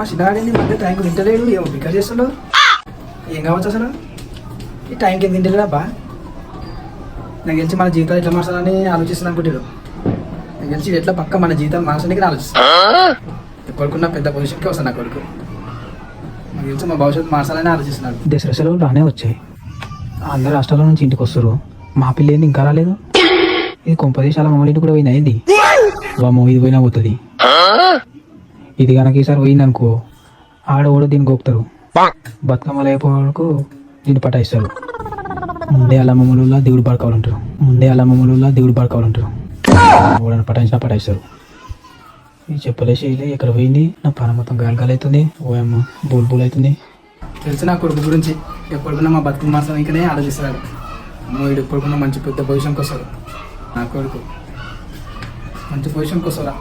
మా చిన్నగాడిని మధ్య టైంకి తింటలేడు, ఏమో బిగ్గర చేస్తుండవు. ఏం కావచ్చు అసలు ఈ టైంకి ఏం తింటలేడు అబ్బా. నాకు తెలిసి మన జీవితాలు ఎట్లా మార్చాలని ఆలోచిస్తుంది అనుకుంటాడు. నాకు తెలిసి ఎట్లా పక్క మన జీవితం మార్చడానికి ఆలోచిస్తాను. కొడుకున్న పెద్ద పొజిషన్కి వస్తాను నా కొడుకు. నాకు తెలిసి మా భవిష్యత్తు మార్చాలని ఆలోచిస్తున్నాడు. దసరా సెలవులు రానే వచ్చాయి, అందరు రాష్ట్రాల నుంచి ఇంటికి వస్తారు. మా పిల్ల ఏంది ఇంకా రాలేదు? ఇది కొంపదేశాల మమ్మల్ని కూడా పోయింది అయింది. వామో ఇది పోయినా పోతుంది. ఇది కనుక ఈసారి పోయిందనుకో ఆడ కూడా దీన్ని గోపుతారు. బతుకమ్మలు అయిపోవడానికి దీన్ని పటాయిస్తారు. ముందే అలా మమ్మల్ని దేవుడు పడుకోవాలంటారు. ఓడని పటాయిస్తారు. ఈ చెప్పలే చేయలే ఎక్కడ పోయింది. నా పని మొత్తం గాలి అవుతుంది. ఓయమ్మ బూల్ అవుతుంది. తెలిసి నా కొడుకు గురించి ఎప్పటికన్నా మా బతుకు మాసం ఇంకనే ఆలోచిస్తాడు. వీడు ఎప్పటికన్నా మంచి పెద్ద పొజిషన్కి వస్తాడు. నా కొడుకు మంచి పొజిషన్కి వస్తాడా?